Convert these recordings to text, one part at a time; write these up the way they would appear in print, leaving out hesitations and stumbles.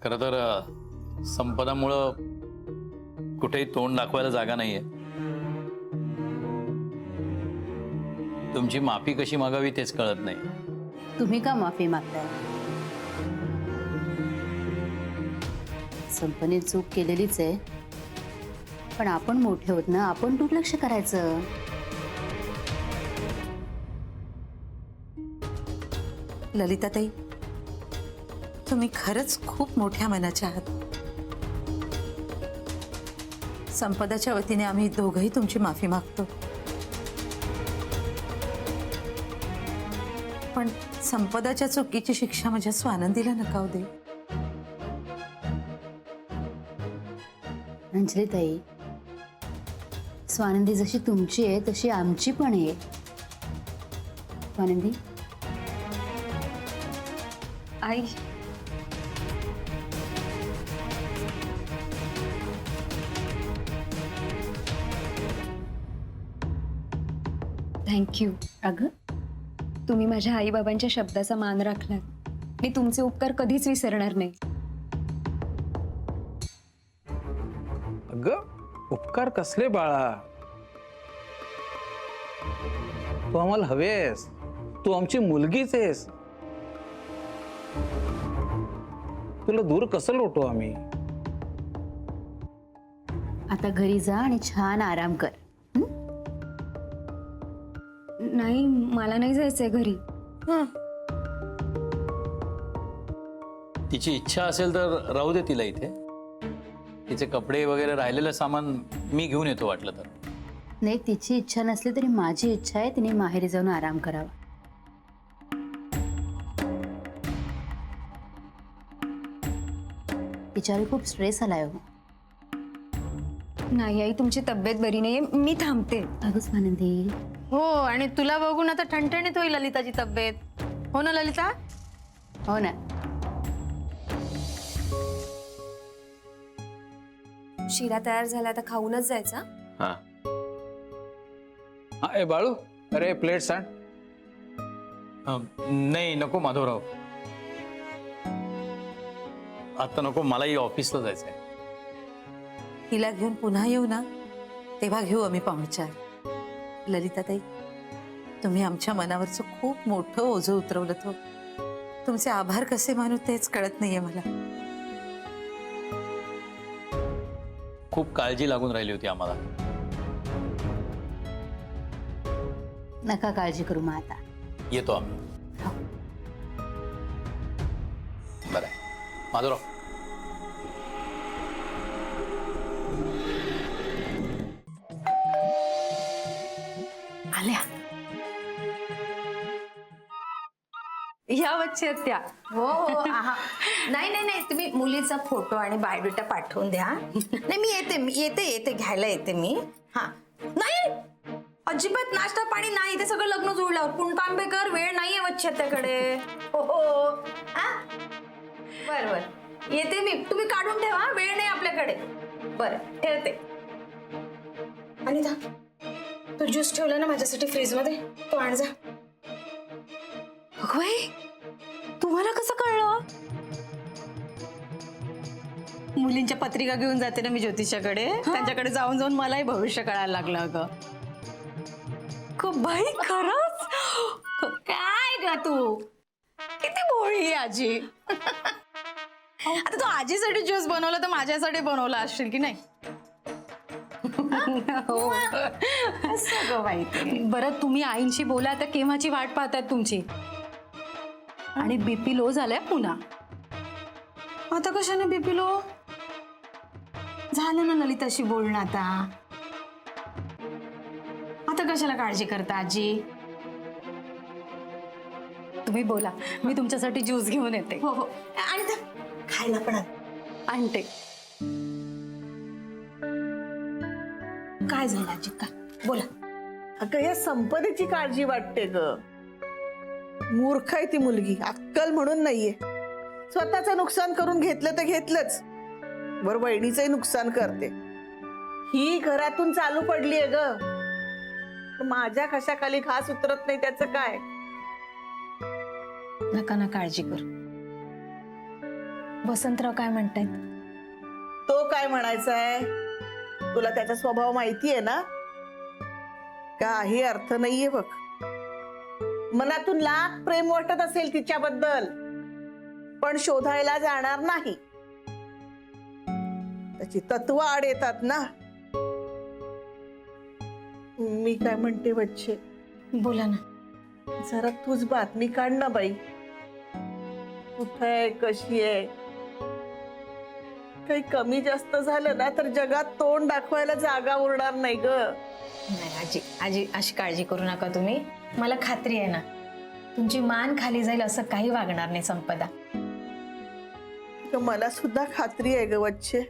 खरं तर संपदामुळं कुठेही तोंड दाखवायला जागा नाहीये. तुमची माफी कशी मागावी तेच कळत नाही. तुम्ही का माफी मागताय? संपने चूक केलेलीच आहे, पण आपण मोठे होत ना, आपण दुर्लक्ष करायचं. ललिताताई, तुम्ही खरंच खूप मोठ्या मनाच्या आहात. संपदाच्या वतीने आम्ही दोघंही तुमची माफी मागतो. पण संपदाच्या चुकीची शिक्षा माझ्या स्वानंदीला नका दे. अंजलीताई, स्वानंदी जशी तुमची आहे तशी आमची पण आहे. स्वानंदी, आई, थँक्यू. अगं तुम्ही माझ्या आई बाबांच्या शब्दाचा मान राखलात. मी तुमचे उपकार कधीच विसरणार नाही. अगं उपकार कसले बाळा, तू आम्हाला हवेस, तू आमची मुलगीच आहेस. तुला दूर कसं लोटू आम्ही. आता घरी जा आणि छान आराम कर. नाही, मला नाही जायचंय घरी. तिची इच्छा असेल तर राहू दे तिला इथे. तिचे कपडे वगैरे राहिलेलं सामान मी घेऊन येतो वाटलं तर. नाही, तिची इच्छा नसली तरी माझी इच्छा आहे तिने माहेरी जाऊन आराम करावा. तिच्यावर खूप स्ट्रेस आलाय हो. नाही आई, तुमची तब्येत बरी नाहीये, मी थांबते. अगं स्वानंदी, हो, आणि तुला बघून आता ठणठणीत होईल ललिताची तब्येत. हो ना ललिता? हो ना. शिरा तयार झाला, आता खाऊनच जायचा. हा हा, ए बाळू, अरे प्लेट सांड. नाही नको माधवराव, आता नको, मलाही ऑफिसला जायचंय. हिला घेऊन पुन्हा येऊ ना, तेव्हा घेऊ आम्ही पाहुणचार. ललिताताई, तुम्ही आमच्या मनावरचं खूप मोठं ओझं उतरवलं. तो तुमचे आभार कसे मानू तेच कळत नाहीये मला. खूप काळजी लागून राहिली होती आम्हाला. नका काळजी करू मग आता. येतो आम्ही. हो. बरं आहे. माधवराव, आल्या या बच्चे त्या. हो हो, आहा. नाही नाही नाही, तुम्ही मुलीचा फोटो आणि बायोडेटा पाठवून द्या. नाही, मी येते घ्यायला येते मी. हा, नाही अजिबात नाश्ता पाणी नाही, ते सगळं लग्न जुळल्यावर. पुणतांबेकर, वेळ नाहीये वच्छत्याकडे. हो हो, हा बर बर, येते मी. तुम्ही काढून ठेवा, वेळ नाही आपल्याकडे. बरं, ठेवते. आणि तो ज्यूस ठेवला ना माझ्यासाठी फ्रीज मध्ये, तो आण जा. अगं बाई, तुम्हाला कसं कळलं? मुलींच्या पत्रिका घेऊन जाते ना मी ज्योतिषाकडे, त्यांच्याकडे जाऊन जाऊन मलाही भविष्य कळायला लागलं. अगं बाई, खरंच? काय ग तू, किती भोळी आहे आजी. आता तू आजीसाठी ज्यूस बनवला तर माझ्यासाठी बनवला असशील की नाही? हो, सगळं माहिती. बरं, तुम्ही आईंशी बोला. आता केव्हाची वाट पाहतात तुमची. आणि बीपी लो झालाय पुन्हा. आता कशाने बीपी लो झालं ना ललिताशी बोलणं. आता कशाला काळजी करता आजी? तुम्ही बोला, मी तुमच्यासाठी ज्यूस घेऊन येते. हो हो, आणि त्या खायला पण आण. आणते. काय झालं आजी, काय बोला. अगं या संपदेची काळजी वाटते ग. मूर्ख आहे ती मुलगी, अक्कल म्हणून नाहीये. स्वतःचं नुकसान करून घेतलं तर घेतलंच, वर वहिनीचंही नुकसान करते. ही घरातून चालू पडलीये ग. माझ्या कशाखाली घास उतरत नाही त्याचं काय. नका ना काळजी करू. वसंतराव काय म्हणतायत? तो काय म्हणायचा आहे? तुला त्याचा स्वभाव माहिती आहे ना? काही अर्थ नाहीये बघ. मनातून लाख प्रेम वाटत असेल तिच्याबद्दल, पण शोधायला जाणार नाही. त्याची तत्व आड येतात ना. मी काय म्हणते बच्चे, बोला ना. जरा तूच बातमी काढ ना बाई. कुठे आहे, कशी आहे? काही कमी जास्त झालं ना तर जगात तोंड दाखवायला जागा उरणार नाही ग. नाही आजी, आजी अशी काळजी करू नका तुम्ही. मला खात्री आहे ना तुमची मान खाली जाईल असं काही वागणार नाही संपदा. मला सुद्धा खात्री आहे ग वच्छे,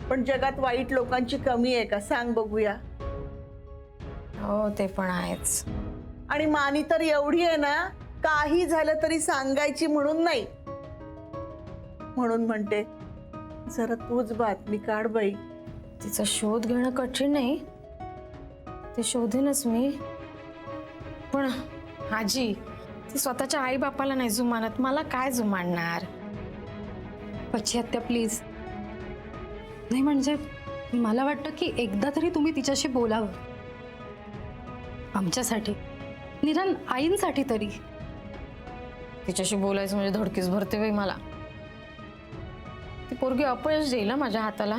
पण जगात वाईट लोकांची कमी आहे का सांग बघूया. हो ते पण आहेच. आणि मानी तर एवढी आहे ना, काही झालं तरी सांगायची म्हणून नाही. म्हणून म्हणते जरा तूच बातमी काढ बाई. तिचा शोध घेणं कठीण नाही, ते शोधेनच मी. पण आजी ती स्वतःच्या आई बापाला नाही जुमानत, मला काय जुमानणार? पच्छी आत्या प्लीज. नाही म्हणजे मला वाटतं की एकदा तरी तुम्ही तिच्याशी बोलावं, आमच्यासाठी, निदान आईंसाठी तरी. तिच्याशी बोलायचं म्हणजे धडकीच भरते बाई मला. ती पोरगी अपयश देईल ना माझ्या हाताला.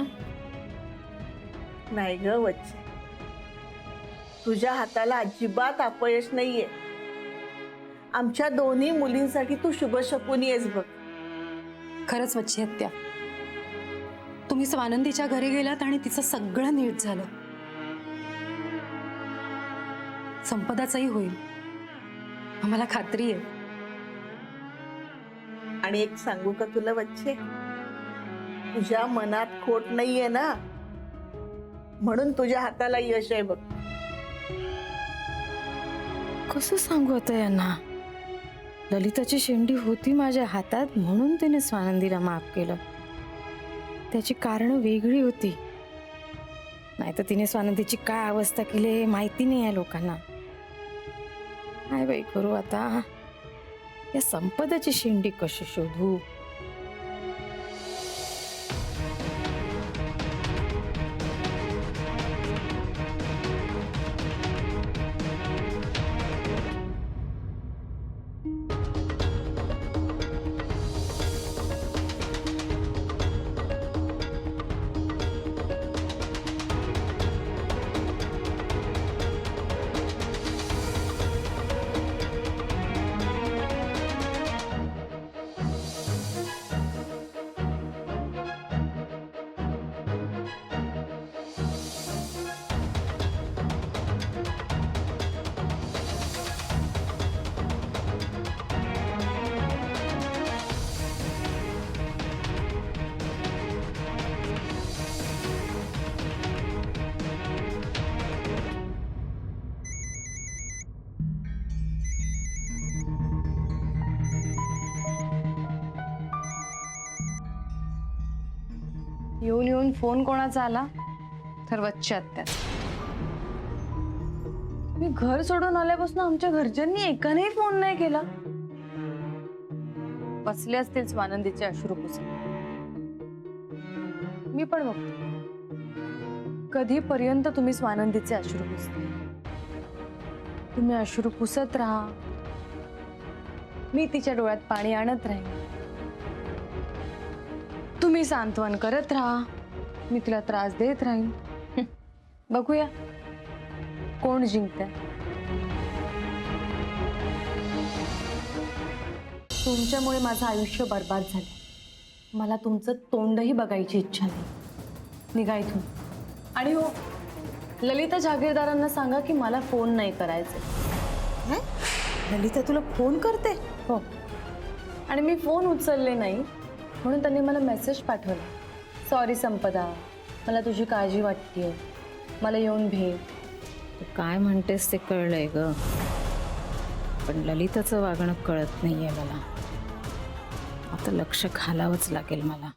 नाही ग वच्छे, तुझ्या हाताला अजिबात अपयश नाहीये. आमच्या दोन्ही मुलींसाठी तू शुभशकुनी आहेस बघ. खरंच वच्छी आत्या, तुम्ही स्वानंदीच्या घरी गेलात आणि तिचं सगळं नीट झालं. संपदाचाही होईल, आम्हाला खात्री आहे. आणि एक सांगू का तुला वच्छे, तुझ्या मनात खोट नाहीये ना, म्हणून तुझ्या हाताला यश आहे बघ. कसं सांगू आता यांना? ललिताची शेंडी होती माझ्या हातात म्हणून तिने स्वानंदीला माफ केलं. त्याची कारणं वेगळी होती, नाहीतर तिने स्वानंदीची काय अवस्था केली माहिती नाही आहे लोकांना. काय बाई करू आता? या संपदाची शेंडी कशी शोधू? येऊन येऊन फोन कोणाचा आला तर वच्ची आत्याचा. मी घर सोडून आल्यापासून आमच्या घरच्यांनी एकानेही फोन नाही केला. बसले असतील स्वानंदीचे अश्रू पुसत. मी पण बघते कधीपर्यंत तुम्ही स्वानंदीचे अश्रू पुसते. तुम्ही अश्रू पुसत राहा, मी तिच्या डोळ्यात पाणी आणत राहीन. तुम्ही सांत्वन करत राहा, मी तिला त्रास देत राहीन. बघूया कोण जिंकतंय. तुमच्यामुळे माझं आयुष्य बर्बाद झालं. मला तुमचं तोंडही बघायची इच्छा नाही. निघा इथून. आणि हो, ललिता जागीरदारांना सांगा की मला फोन नाही करायचे. ललिता तुला फोन करते? हो, आणि मी फोन उचलले नाही म्हणून त्यांनी मला मेसेज पाठवला. सॉरी संपदा, मला तुझी काळजी वाटतेय, मला येऊन भेट. तू काय म्हणतेस ते कळलंय ग, पण ललिताचं वागणं कळत नाहीये मला. आता लक्ष घालावंच लागेल मला.